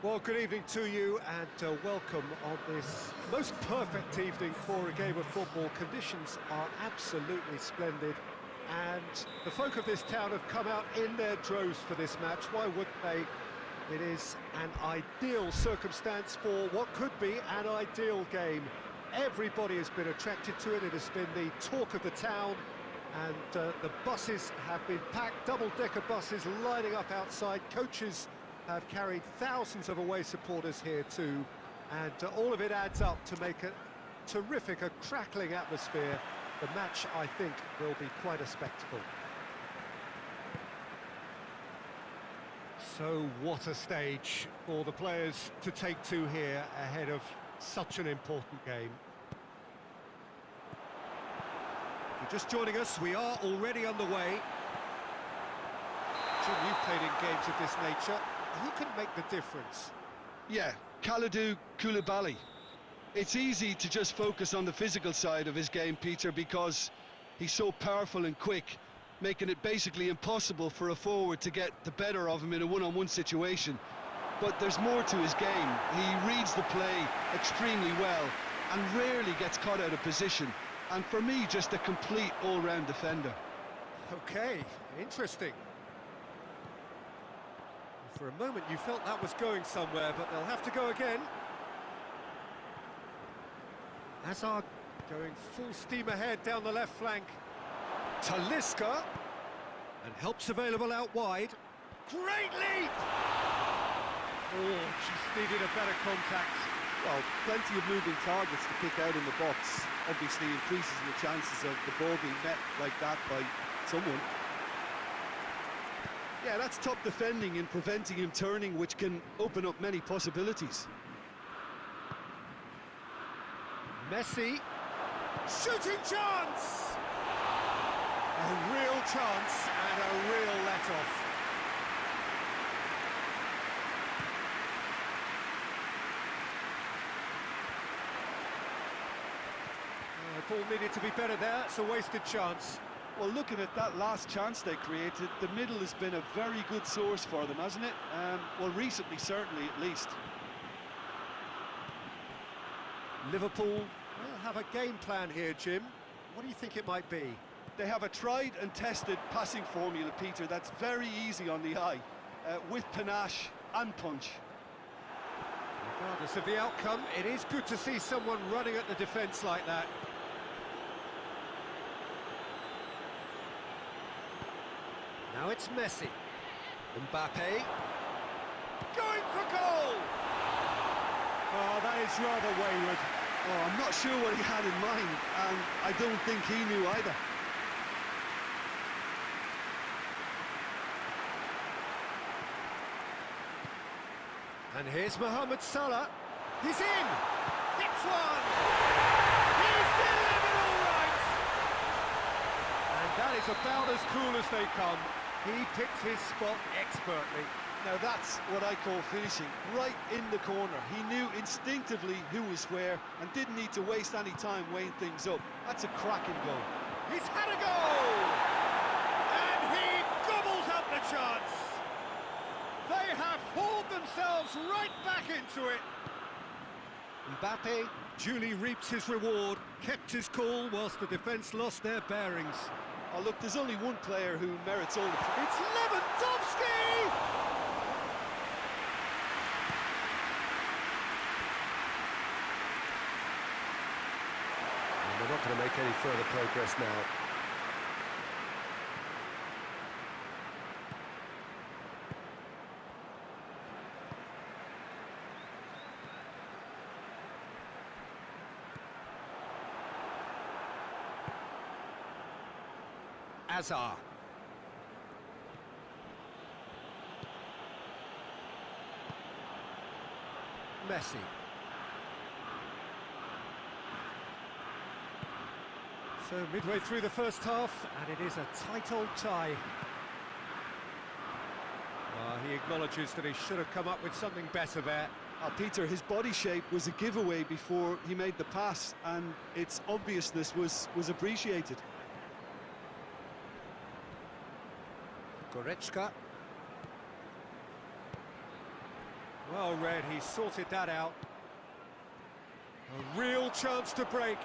Well, good evening to you and welcome on this most perfect evening for a game of football. Conditions are absolutely splendid and the folk of this town have come out in their droves for this match. Why wouldn't they? It is an ideal circumstance for what could be an ideal game. Everybody has been attracted to it. It has been the talk of the town and the buses have been packed, double-decker buses lining up outside. Coaches have carried thousands of away supporters here too, and all of it adds up to make a terrific, a crackling atmosphere. The match, I think, will be quite a spectacle. So what a stage for the players to take to here ahead of such an important game. If you're just joining us, we are already underway. Jim, you've played in games of this nature. Who can make the difference? Yeah, Kalidou Koulibaly. It's easy to just focus on the physical side of his game, Peter, because he's so powerful and quick, making it basically impossible for a forward to get the better of him in a one-on-one situation. But there's more to his game. He reads the play extremely well and rarely gets caught out of position. And for me, just a complete all-round defender. Okay, interesting. For a moment you felt that was going somewhere, but they'll have to go again. Hazard going full steam ahead down the left flank. Talisca, and help's available out wide. Great leap! Oh, just needed a better contact. Well, plenty of moving targets to pick out in the box. Obviously increases the chances of the ball being met like that by someone. Yeah, that's top defending and preventing him turning, which can open up many possibilities. Messi, shooting chance! A real chance and a real let-off. The ball needed to be better there, it's a wasted chance. Well, looking at that last chance they created, the middle has been a very good source for them, hasn't it? Well, recently, certainly, at least. Liverpool will have a game plan here, Jim. What do you think it might be? They have a tried and tested passing formula, Peter, that's very easy on the eye, with panache and punch. Regardless of the outcome, it is good to see someone running at the defence like that. Now it's Messi. Mbappe. Going for goal! Oh, that is rather wayward. Oh, I'm not sure what he had in mind, and I don't think he knew either. And here's Mohamed Salah. He's in! Hits one! He's delivered all right! And that is about as cool as they come. He picked his spot expertly. Now that's what I call finishing, right in the corner. He knew instinctively who was where and didn't need to waste any time weighing things up. That's a cracking goal. He's had a goal! And he gobbles up the chance! They have hauled themselves right back into it. Mbappe duly reaps his reward, kept his cool whilst the defence lost their bearings. Oh, look, there's only one player who merits all the... It's Lewandowski! And they're not going to make any further progress now. Hazard. Messi. So midway through the first half, and it is a tight old tie. He acknowledges that he should have come up with something better there. Peter, his body shape was a giveaway before he made the pass, and its obviousness was appreciated. Goretzka. Well read, he sorted that out. A real chance to break.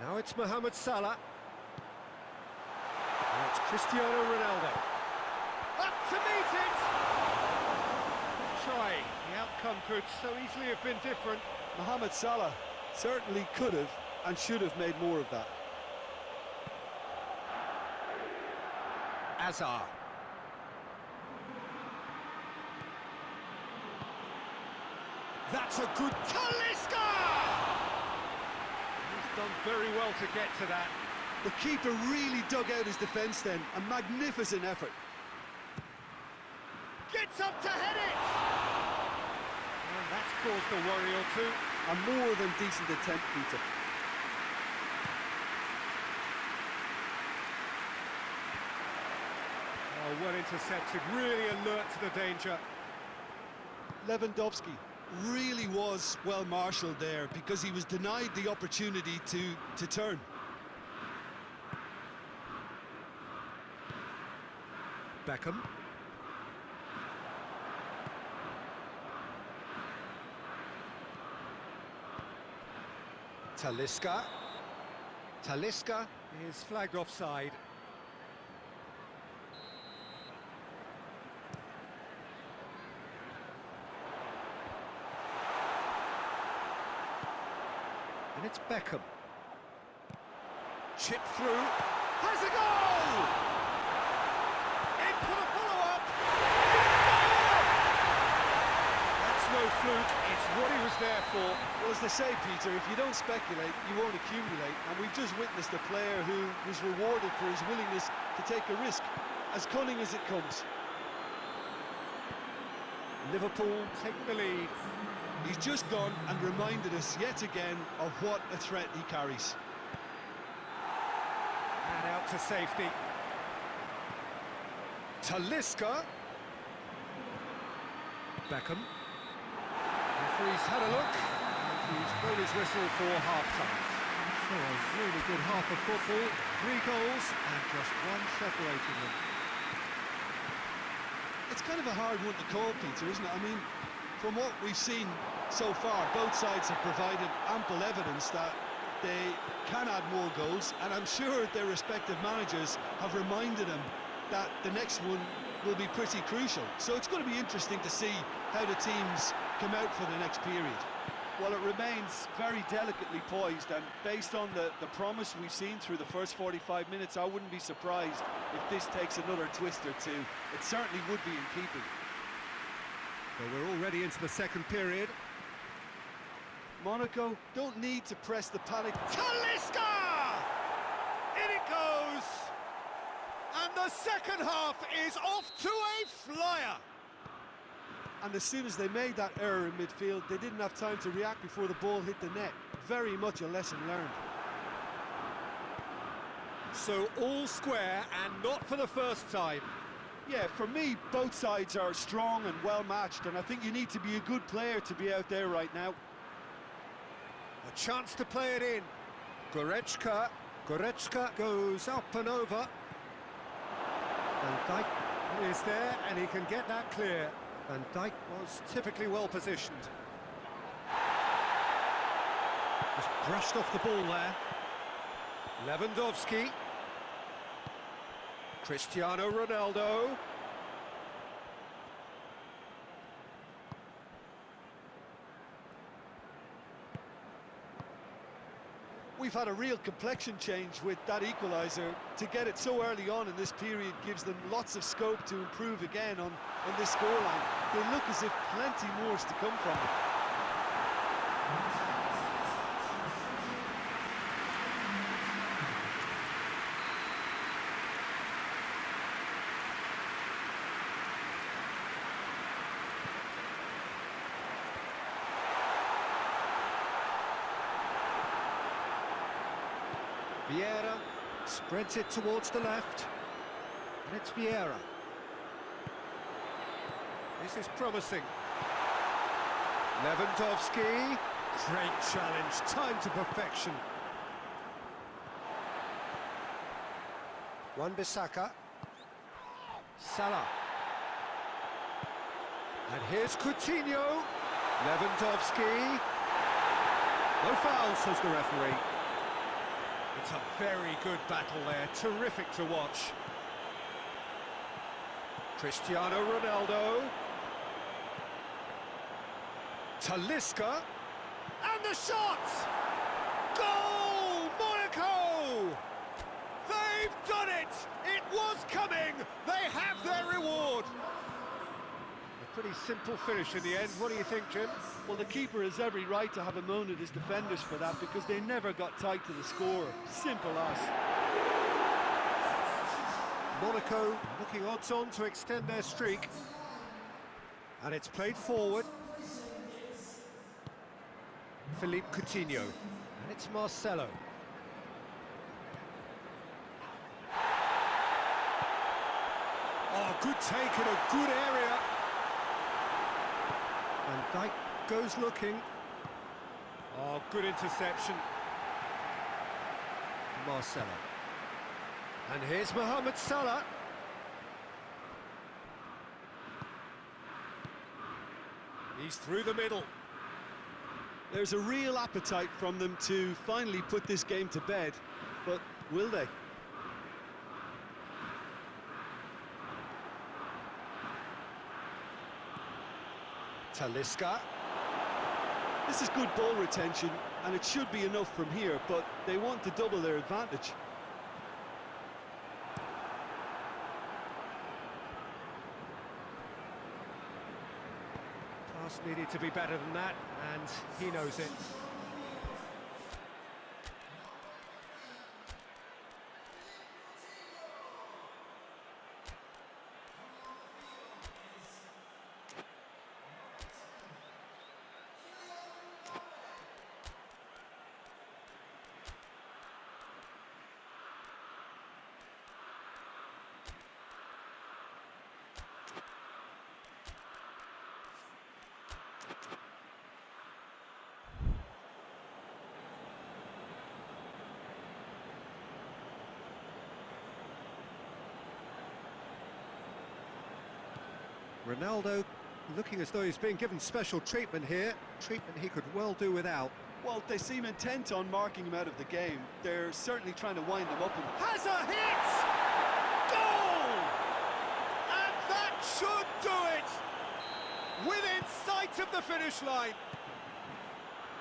Now it's Mohamed Salah. And it's Cristiano Ronaldo. Up to meet it! Good try. The outcome could so easily have been different. Mohamed Salah certainly could have and should have made more of that. Azar. That's a good Talisca! He's done very well to get to that. The keeper really dug out his defence then. A magnificent effort. Gets up to head it! And that's caused a worry or two. A more than decent attempt, Peter. Oh, well intercepted, really alert to the danger. Lewandowski. Really was well marshalled there because he was denied the opportunity to turn. Beckham. Talisca. Talisca is flagged offside. And it's Beckham. Chip through. Has a goal! In for the follow-up. That's no fluke. It's what he was there for. Well, as they say, Peter, if you don't speculate, you won't accumulate. And we've just witnessed a player who was rewarded for his willingness to take a risk, as cunning as it comes. Liverpool take the lead. He's just gone and reminded us yet again of what a threat he carries. And out to safety. Talisca. Beckham. Referee's had a look. And he's blown his whistle for half-time. So a really good half of football. 3 goals and just one separating them. It's kind of a hard one to call, Peter, isn't it? I mean, from what we've seen so far, both sides have provided ample evidence that they can add more goals, and I'm sure their respective managers have reminded them that the next one will be pretty crucial. So it's going to be interesting to see how the teams come out for the next period. Well, it remains very delicately poised, and based on the promise we've seen through the first 45 minutes, I wouldn't be surprised if this takes another twist or two. It certainly would be in keeping. Well, we're already into the second period. Monaco don't need to press the panic. Talisca! In it goes! And the second half is off to a flyer! And as soon as they made that error in midfield, they didn't have time to react before the ball hit the net. Very much a lesson learned. So all square, and not for the first time. Yeah, for me, both sides are strong and well matched, and I think you need to be a good player to be out there right now. A chance to play it in. Goretzka. Goretzka goes up and over. Van Dijk is there, and he can get that clear. Van Dijk was typically well positioned. Just brushed off the ball there. Lewandowski. Cristiano Ronaldo. We've had a real complexion change with that equaliser. To get it so early on in this period gives them lots of scope to improve again on this scoreline. They look as if plenty more is to come from it. Vieira spreads it towards the left, and it's Vieira. This is promising. Lewandowski, great challenge, time to perfection. Wan-Bissaka, Salah. And here's Coutinho. Lewandowski. No foul, says the referee. It's a very good battle there, terrific to watch. Cristiano Ronaldo. Talisca. And the shot! Goal! Monaco! They've done it! It was coming! They have their reward! A pretty simple finish in the end. What do you think, Jim? Well, the keeper has every right to have a moan at his defenders for that, because they never got tight to the score. Simple as. Monaco looking odds-on to extend their streak. And it's played forward. Philippe Coutinho. And it's Marcelo. Oh, good take in a good area. And Dijk goes looking. Oh, good interception. Marcelo. And here's Mohamed Salah. He's through the middle. There's a real appetite from them to finally put this game to bed, but will they? Talisca. This is good ball retention, and it should be enough from here, but they want to double their advantage. Pass needed to be better than that, and he knows it. Ronaldo looking as though he's being given special treatment here, treatment he could well do without. Well, they seem intent on marking him out of the game. They're certainly trying to wind him up. Has a hit! Goal! And that should do it! Within sight of the finish line.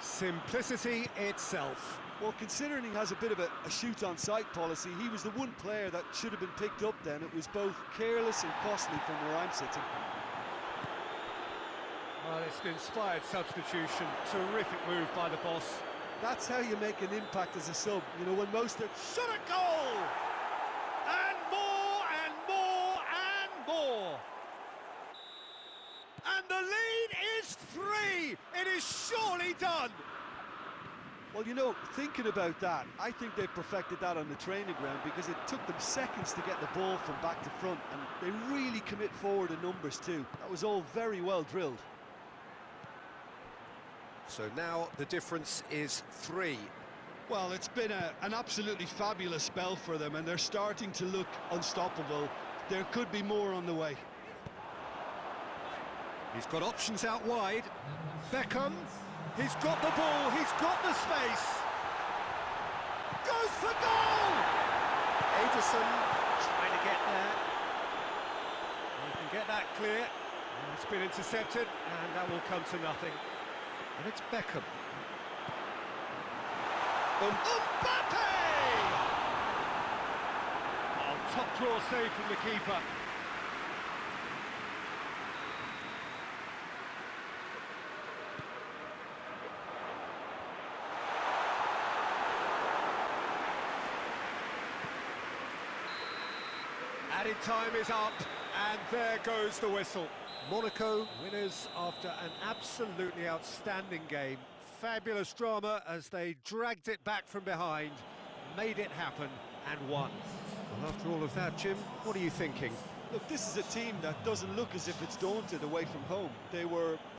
Simplicity itself. Well, considering he has a bit of a shoot-on-sight policy, he was the one player that should have been picked up then. It was both careless and costly from where I'm sitting. Well, it's an inspired substitution. Terrific move by the boss. That's how you make an impact as a sub. You know, when most are... Shot a goal! And more, and more, and more! And the lead is 3! It is surely done! Well, you know, thinking about that, I think they've perfected that on the training ground, because it took them seconds to get the ball from back to front, and they really commit forward in numbers too. That was all very well drilled. So now the difference is 3. Well, it's been an absolutely fabulous spell for them, and they're starting to look unstoppable. There could be more on the way. He's got options out wide. Beckham, he's got the ball, he's got the space. Goes for goal! Ederson trying to get there. He can get that clear. And it's been intercepted, and that will come to nothing. And it's Beckham. Mbappe! Oh, top draw save from the keeper. Added time is up, and there goes the whistle. Monaco winners after an absolutely outstanding game. Fabulous drama as they dragged it back from behind, made it happen, and won. Well, after all of that, Jim, what are you thinking? Look, this is a team that doesn't look as if it's daunted away from home. They were